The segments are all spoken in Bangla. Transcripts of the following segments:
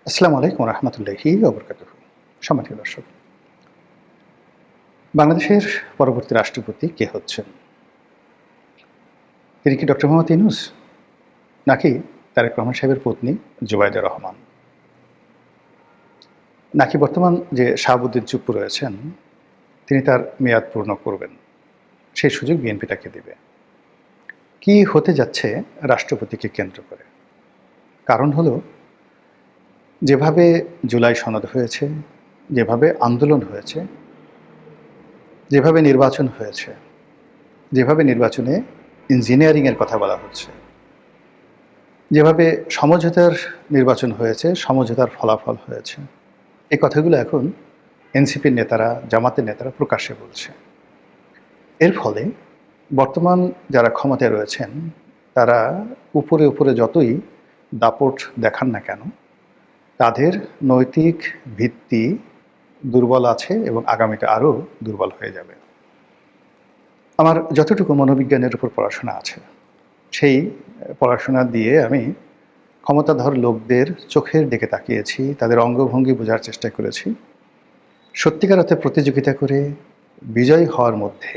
আসসালামু আলাইকুম রহমতুল্লাহি ওবরকাতুহ। সম্মানিত দর্শক, বাংলাদেশের পরবর্তী রাষ্ট্রপতি কে হচ্ছেন? তিনি কি ডক্টর মোহাম্মদ ইউনূস, নাকি তারেক রহমান সাহেবের পত্নী জুবাইদা রহমান, নাকি বর্তমান যে শাহাবুদ্দিন চুপ্পু রয়েছেন তিনি তার মেয়াদ পূর্ণ করবেন, সেই সুযোগ বিএনপি তাকে দেবে? কি হতে যাচ্ছে রাষ্ট্রপতিকে কেন্দ্র করে? কারণ হলো, যেভাবে জুলাই সনদ হয়েছে, যেভাবে আন্দোলন হয়েছে, যেভাবে নির্বাচন হয়েছে, যেভাবে নির্বাচনে ইঞ্জিনিয়ারিংয়ের কথা বলা হচ্ছে, যেভাবে সমঝোতার নির্বাচন হয়েছে, সমঝোতার ফলাফল হয়েছে, এই কথাগুলো এখন এনসিপির নেতারা, জামাতের নেতারা প্রকাশ্যে বলছে। এর ফলে বর্তমান যারা ক্ষমতায় রয়েছেন তারা উপরে উপরে যতই দাপট দেখান না কেন, তাদের নৈতিক ভিত্তি দুর্বল আছে এবং আগামীতে আরও দুর্বল হয়ে যাবে। আমার যতটুকু মনোবিজ্ঞানের উপর পড়াশোনা আছে, সেই পড়াশোনা দিয়ে আমি ক্ষমতাধর লোকদের চোখের দিকে তাকিয়েছি, তাদের অঙ্গভঙ্গি বোঝার চেষ্টা করেছি। সত্যিকার অর্থে প্রতিযোগিতা করে বিজয়ী হওয়ার মধ্যে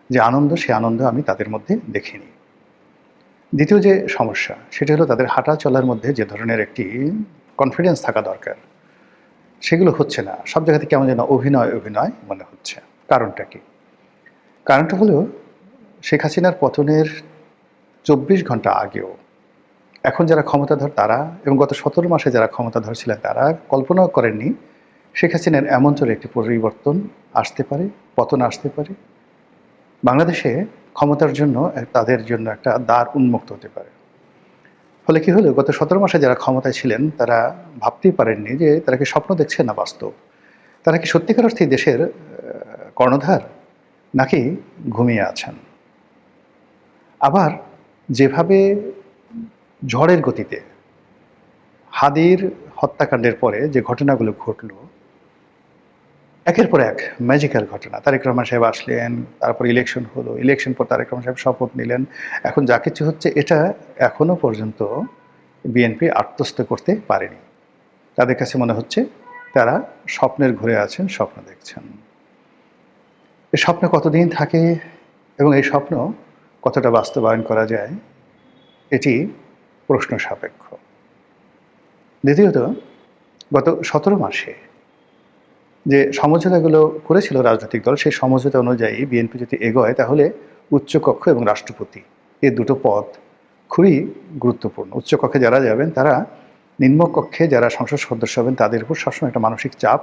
যে আনন্দ, সে আনন্দ আমি তাদের মধ্যে দেখিনি। দ্বিতীয় যে সমস্যা, সেটা হলো তাদের হাঁটা চলার মধ্যে যে ধরনের একটি কনফিডেন্স থাকা দরকার, সেগুলো হচ্ছে না। সব জায়গাতে কেমন যেন অভিনয় অভিনয় মনে হচ্ছে। কারণটা কি? কারণটা হলো, শেখ হাসিনার পতনের ২৪ ঘন্টা আগেও এখন যারা ক্ষমতাধর তারা এবং গত ১৭ মাসে যারা ক্ষমতাধর ছিলেন তারা কল্পনাও করেননি শেখ হাসিনার এমন চলে একটি পরিবর্তন আসতে পারে, পতন আসতে পারে। বাংলাদেশে ক্ষমতার জন্য তাদের জন্য একটা দ্বার উন্মুক্ত হতে পারে। ফলে কি হলো, গত ১৭ মাসে যারা ক্ষমতায় ছিলেন তারা ভাবতেই পারেননি যে তারা কি স্বপ্ন দেখছে না বাস্তব। তারা কি সত্যিকার অর্থেই দেশের কর্ণধার, নাকি ঘুমিয়ে আছেন? আবার যেভাবে ঝড়ের গতিতে হাদির হত্যাকাণ্ডের পরে যে ঘটনাগুলো ঘটল, একের পর এক ম্যাজিক্যাল ঘটনা। তারেক রহমান সাহেব আসলেন, তারপর ইলেকশন হলো, ইলেকশন পর তারেক রহমান সাহেব শপথ নিলেন। এখন যা কিছু হচ্ছে এটা এখনো পর্যন্ত বিএনপি আত্মস্থ করতে পারেনি। তাদের কাছে মনে হচ্ছে তারা স্বপ্নের ঘুরে আছেন, স্বপ্ন দেখছেন। এই স্বপ্ন কতদিন থাকে এবং এই স্বপ্ন কতটা বাস্তবায়ন করা যায়, এটি প্রশ্ন সাপেক্ষ। দ্বিতীয়ত, গত ১৭ মাসে যে সমঝোতাগুলো করেছিল রাজনৈতিক দল, সেই সমঝোতা অনুযায়ী বিএনপি যদি এগোয় তাহলে উচ্চকক্ষ এবং রাষ্ট্রপতি, এই দুটো পদ খুবই গুরুত্বপূর্ণ। উচ্চকক্ষে যারা যাবেন তারা নিম্নকক্ষে যারা সংসদ সদস্য হবেন তাদের উপর সবসময় একটা মানসিক চাপ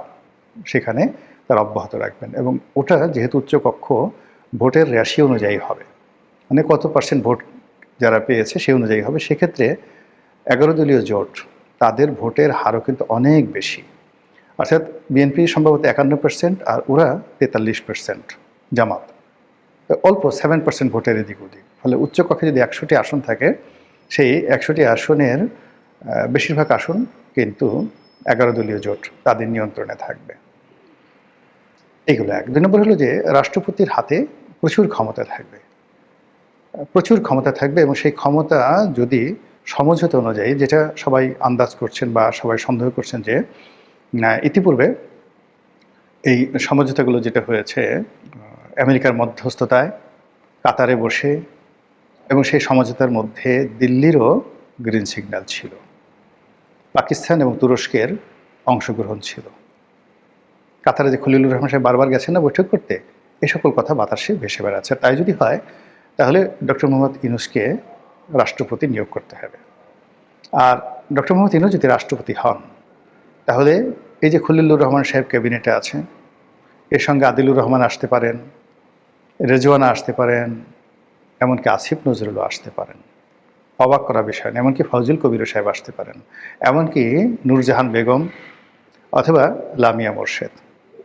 সেখানে তারা অব্যাহত রাখবেন। এবং ওটা যেহেতু উচ্চকক্ষ ভোটের রেশিও অনুযায়ী হবে, মানে কত পার্সেন্ট ভোট যারা পেয়েছে সেই অনুযায়ী হবে। সেক্ষেত্রে 11 দলীয় জোট, তাদের ভোটের হারও কিন্তু অনেক বেশি। অর্থাৎ বিএনপি সম্ভবত 51% আর ওরা 43%, জামাত অল্প 7% ভোটের এদিক ওদিক। ফলে উচ্চকক্ষে যদি 100টি আসন থাকে, সেই 100টি আসনের বেশিরভাগ আসন কিন্তু 11 দলীয় জোট তাদের নিয়ন্ত্রণে থাকবে। এইগুলো এক। 2 নম্বর হলো যে রাষ্ট্রপতির হাতে প্রচুর ক্ষমতা থাকবে, প্রচুর ক্ষমতা থাকবে এবং সেই ক্ষমতা যদি সমঝোতা অনুযায়ী, যেটা সবাই আন্দাজ করছেন বা সবাই সন্দেহ করছেন যে ইতিপূর্বে এই সমঝোতাগুলো যেটা হয়েছে আমেরিকার মধ্যস্থতায় কাতারে বসে, এবং সেই সমঝোতার মধ্যে দিল্লিরও গ্রিন সিগন্যাল ছিল, পাকিস্তান এবং তুরস্কের অংশগ্রহণ ছিল। কাতারে যে খলিলুর রহমান সাহেব বারবার গেছেন না বৈঠক করতে, এ সকল কথা বাতাসে ভেসে বেড়াচ্ছে। তাই যদি হয় তাহলে ডক্টর মোহাম্মদ ইউনূসকে রাষ্ট্রপতি নিয়োগ করতে হবে। আর ডক্টর মোহাম্মদ ইউনূস যদি রাষ্ট্রপতি হন তাহলে এই যে খলিলুর রহমান সাহেব ক্যাবিনেটে আছেন, এর সঙ্গে আদিলুর রহমান আসতে পারেন, রেজওয়ানা আসতে পারেন, এমনকি আসিফ নজরুলও আসতে পারেন। অবাক করা বিষয় না, এমনকি ফজল কবির সাহেব আসতে পারেন, এমনকি নূরজাহান বেগম অথবা লামিয়া মোর্শেদ,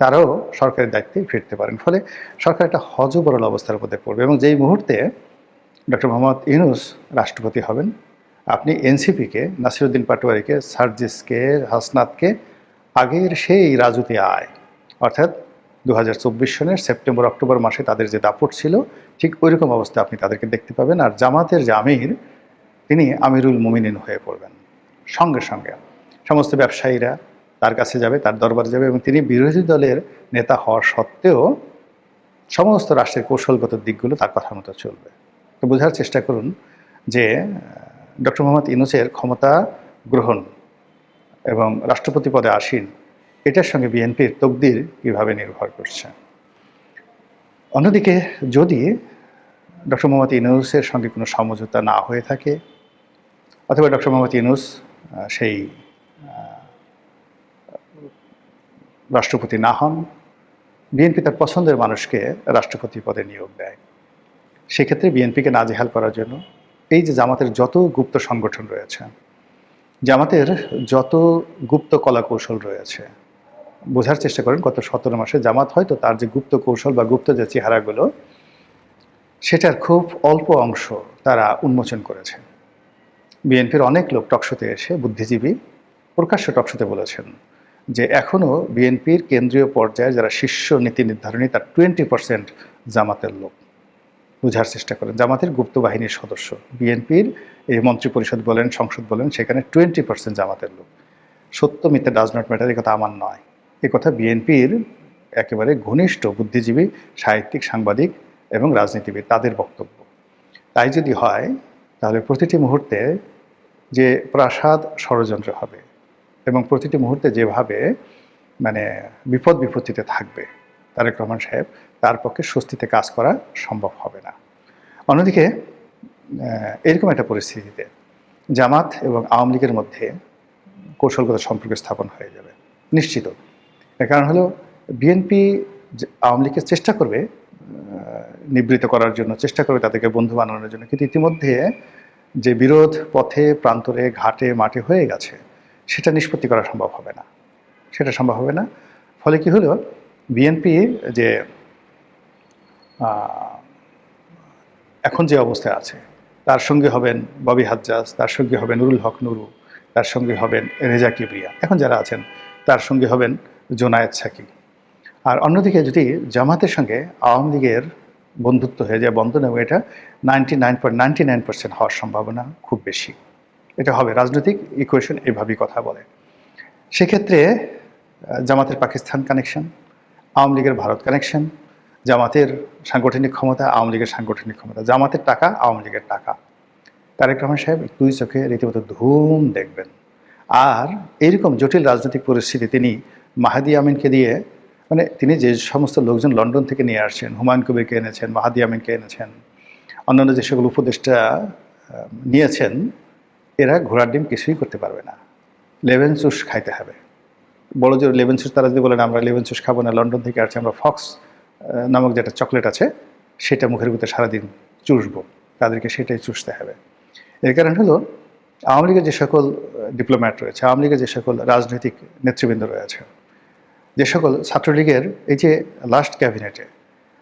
তারাও সরকারের দায়িত্বে ফিরতে পারেন। ফলে সরকার একটা হযবরল অবস্থার মধ্যে পড়বে। এবং যেই মুহূর্তে ডক্টর মোহাম্মদ ইউনূস রাষ্ট্রপতি হবেন, আপনি এনসিপিকে, নাসিরুদ্দিন পাটোয়ারিকে, সার্জিসকে, হাসনাতকে আগের সেই রাজুতি আয়, অর্থাৎ 2024 সনের সেপ্টেম্বর অক্টোবর মাসে তাদের যে দাপট ছিল, ঠিক ওইরকম অবস্থা আপনি তাদেরকে দেখতে পাবেন। আর জামাতের যে আমির, তিনি আমিরুল মুমিনিন হয়ে পড়বেন সঙ্গে সঙ্গে। সমস্ত ব্যবসায়ীরা তার কাছে যাবে, তার দরবারে যাবে, এবং তিনি বিরোধী দলের নেতা হওয়া সত্ত্বেও সমস্ত রাষ্ট্রের কৌশলগত দিকগুলো তার কথার মতো চলবে। তো বোঝার চেষ্টা করুন যে ডক্টর মোহাম্মদ ইউনূসের ক্ষমতা গ্রহণ এবং রাষ্ট্রপতি পদে আসীন, এটার সঙ্গে বিএনপির তকদির কীভাবে নির্ভর করছে। অন্যদিকে যদি ডক্টর মোহাম্মদ ইউনূসের সঙ্গে কোনো সমঝোতা না হয়ে থাকে, অথবা ডক্টর মোহাম্মদ ইউনূস সেই রাষ্ট্রপতি না হন, বিএনপি তার পছন্দের মানুষকে রাষ্ট্রপতি পদে নিয়োগ দেয়, সেক্ষেত্রে বিএনপিকে নাজেহাল করার জন্য এই যে জামাতের যত গুপ্ত সংগঠন রয়েছে, জামাতের যত গুপ্ত কলাকৌশল রয়েছে, বোঝার চেষ্টা করেন গত 17 মাসে জামাত হয়তো তার যে গুপ্ত কৌশল বা গুপ্ত যে চেহারাগুলো, সেটার খুব অল্প অংশ তারা উন্মোচন করেছে। বিএনপির অনেক লোক টকশোতে এসে, বুদ্ধিজীবী প্রকাশ্য টকশোতে বলেছেন যে এখনও বিএনপির কেন্দ্রীয় পর্যায়ে যারা শীর্ষ নীতি নির্ধারণী, তার 20% জামাতের লোক। বোঝার চেষ্টা করেন, জামাতের গুপ্ত বাহিনীর সদস্য বিএনপির এই মন্ত্রিপরিষদ বলেন, সংসদ বলেন, সেখানে 20% জামাতের লোক। সত্য মিথ্যা ডাজ নট ম্যাটার, এই কথা আমার নয়, এ কথা বিএনপির একেবারে ঘনিষ্ঠ বুদ্ধিজীবী, সাহিত্যিক, সাংবাদিক এবং রাজনীতিবিদ, তাদের বক্তব্য। তাই যদি হয় তাহলে প্রতিটি মুহূর্তে যে প্রাসাদ ষড়যন্ত্র হবে এবং প্রতিটি মুহূর্তে যেভাবে বিপদ বিপত্তিতে থাকবে তারেক রহমান সাহেব, তার পক্ষে স্বস্তিতে কাজ করা সম্ভব হবে না। অন্যদিকে এরকম একটা পরিস্থিতিতে জামাত এবং আওয়ামী লীগের মধ্যে কৌশলগত সম্পর্ক স্থাপন হয়ে যাবে নিশ্চিত। এর কারণ হলো বিএনপি আওয়ামী লীগকে চেষ্টা করবে নিবৃত করার জন্য, চেষ্টা করবে তাদেরকে বন্ধু বানানোর জন্য, কিন্তু ইতিমধ্যে যে বিরোধ পথে প্রান্তরে ঘাটে মাঠে হয়ে গেছে, সেটা নিষ্পত্তি করা সম্ভব হবে না, সেটা সম্ভব হবে না। ফলে কি হলো, বিএনপি যে এখন যে অবস্থায় আছে, তার সঙ্গে হবেন ববি হাজ্জাজ, তার সঙ্গে হবেন নুরুল হক নুরু, তার সঙ্গে হবেন রেজা কিবরিয়া, এখন যারা আছেন তার সঙ্গে হবেন জোনায়েদ সাকি। আর অন্যদিকে যদি জামাতের সঙ্গে আওয়ামী লীগের বন্ধুত্ব হয়ে যায়, বন্ধন, এবং এটা 99.99% হওয়ার সম্ভাবনা খুব বেশি, এটা হবে। রাজনৈতিক ইকুয়েশন এভাবেই কথা বলে। সেক্ষেত্রে জামাতের পাকিস্তান কানেকশন, আওয়ামী লীগের ভারত কানেকশন, জামাতের সাংগঠনিক ক্ষমতা, আওয়ামী লীগের সাংগঠনিক ক্ষমতা, জামাতের টাকা, আওয়ামী লীগের টাকা, তারেক রহমান সাহেব দুই চোখে রীতিমতো ধুম দেখবেন। আর এইরকম জটিল রাজনৈতিক পরিস্থিতি তিনি মাহাদি আমিনকে দিয়ে, তিনি যে সমস্ত লোকজন লন্ডন থেকে নিয়ে আসছেন, হুমায়ুন কবিরকে এনেছেন, মাহাদি আমিনকে এনেছেন, অন্যান্য যে সকল উপদেষ্টা নিয়েছেন, এরা ঘোড়ার ডিম কিছুই করতে পারবে না, লেমন জুস খাইতে হবে। বড় যে লেমন জুস, তারা যদি বলেন আমরা লেমন জুস খাবো না, লন্ডন থেকে আসছে, আমরা ফক্স নামক যেটা চকলেট আছে সেটা মুখের ভিতরে সারাদিন চুষবো, তাদেরকে সেটাই চুষতে হবে। এর কারণ হলো আওয়ামী লীগের যে সকল ডিপ্লোম্যাট রয়েছে, আওয়ামী লীগের যে সকল রাজনৈতিক নেতৃবৃন্দ রয়েছে, যে সকল ছাত্রলীগের এই যে লাস্ট ক্যাবিনেটে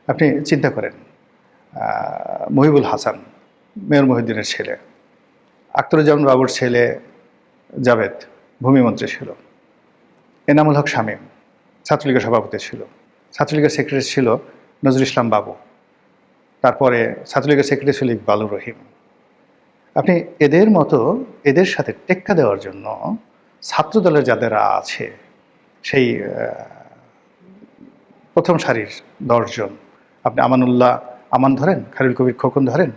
আপনি চিন্তা করেন, মহিবুল হাসান মেয়র মহিউদ্দিনের ছেলে, আখতারুজ্জামান বাবুর ছেলে জাভেদ ভূমিমন্ত্রী ছিল, এনামুল হক শামীম ছাত্রলীগের সভাপতি ছিল, ছাত্রলীগের সেক্রেটারি ছিল নজরুল ইসলাম বাবু, তারপরে ছাত্রলীগের সেক্রেটারি ছিল ইকবালুর রহিম। আপনি এদের সাথে টেক্কা দেওয়ার জন্য ছাত্রদলের যাদেরা আছে, সেই প্রথম সারির 10 জন, আপনি আমানুল্লাহ আমান ধরেন, খালিল কবির খোকন ধরেন,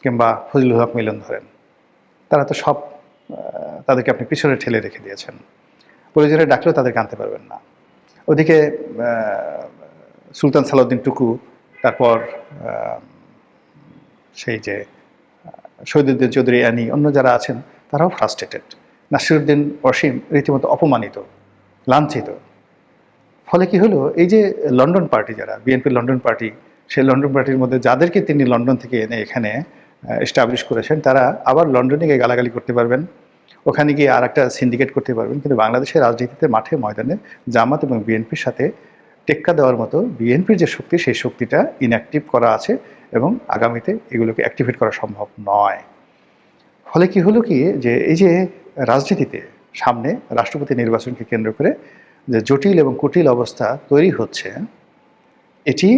কিংবা ফজলুল হক মিলন ধরেন, তারা তো সব তাদেরকে আপনি পিছনে ঠেলে রেখে দিয়েছেন, প্রয়োজনে ডাকলেও তাদেরকে আনতে পারবেন না। ওদিকে সুলতান সালাউদ্দিন টুকু, তারপর সেই যে শহীদুদ্দিন চৌধুরী অ্যানি, অন্য যারা আছেন তারাও ফ্রাস্ট্রেটেড। নাসিরুদ্দিন অসীম রীতিমতো অপমানিত, লাঞ্ছিত। ফলে কি হলো, এই যে লন্ডন পার্টি, যারা বিএনপির লন্ডন পার্টি, সেই লন্ডন পার্টির মধ্যে যাদেরকে তিনি লন্ডন থেকে এনে এখানে এস্টাবলিশ করেছেন, তারা আবার লন্ডনে গিয়ে গালাগালি করতে পারবেন, ওখানে গিয়ে আর একটা সিন্ডিকেট করতে পারবেন। কিন্তু বাংলাদেশের রাজনীতিতে মাঠে ময়দানে জামাত এবং বিএনপির সাথে টেক্কা দেওয়ার মতো বিএনপির যে শক্তি, সেই শক্তিটা ইনঅ্যাক্টিভ করা আছে এবং আগামীতে এগুলোকে অ্যাক্টিভেট করা সম্ভব নয়। ফলে কি হলো কি, যে এই যে রাজনীতিতে সামনে রাষ্ট্রপতি নির্বাচনকে কেন্দ্র করে যে জটিল এবং কুটিল অবস্থা তৈরি হচ্ছে, এটি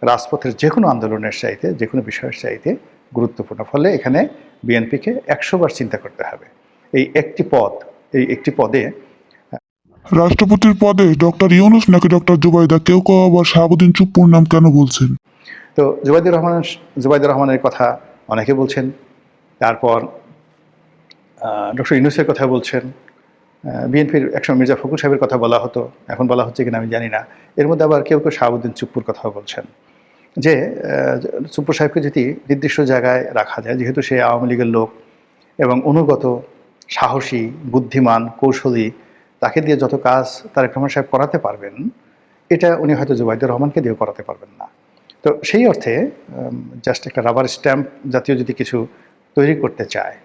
রাজপথের যে কোনো আন্দোলনের চাইতে, যে কোনো বিষয়ের চাইতে গুরুত্বপূর্ণ। ফলে এখানে বিএনপিকে 100 বার চিন্তা করতে হবে। এই একটি পদ এই একটি পদে রাষ্ট্রপতির পদে ডক্টর ইউনূস নাকি ডক্টর জুবাইদা, কেউ কেউ আবার শাহাবুদ্দিন চুপ্পুর নাম কেন বলছেন? তো জুবাইদুর রহমানের কথা অনেকে বলছেন, তারপর ডক্টর ইউনূসের কথা বলছেন, বিএনপির একসময় মির্জা ফখরুল সাহেবের কথা বলা হতো, এখন বলা হচ্ছে কিনা আমি জানি না। এর মধ্যে আবার কেউ কেউ শাহাবুদ্দিন চুপ্পুর কথাও বলছেন যে চুপ্পু সাহেবকে যদি নির্দিষ্ট জায়গায় রাখা যায়, যেহেতু সে আওয়ামী লীগের লোক এবং অনুগত, সাহসী, বুদ্ধিমান, কৌশলী, তাকে দিয়ে যত কাজ তারেক রহমান সাহেব করাতে পারবেন, এটা উনি হয়তো জুবাইদুর রহমানকে দিয়েও করাতে পারবেন না। তো সেই অর্থে জাস্ট একটা রাবার স্ট্যাম্প জাতীয় যদি কিছু তৈরি করতে চায়,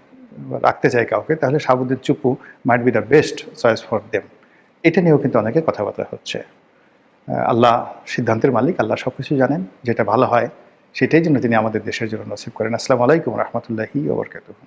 রাখতে চায় কাউকে, তাহলে Shahabuddin Chuppu might be the best choice for them. এটা নিয়েও কিন্তু অনেকে কথাবার্তা হচ্ছে। আল্লাহ সিদ্ধান্তের মালিক, আল্লাহ সব কিছু জানেন, যেটা ভালো হয় সেটাই যেন তিনি আমাদের দেশের জন্য নসিব করেন। আসসালামু আলাইকুম রহমতুল্লাহি ওয়া বারাকাতুহু।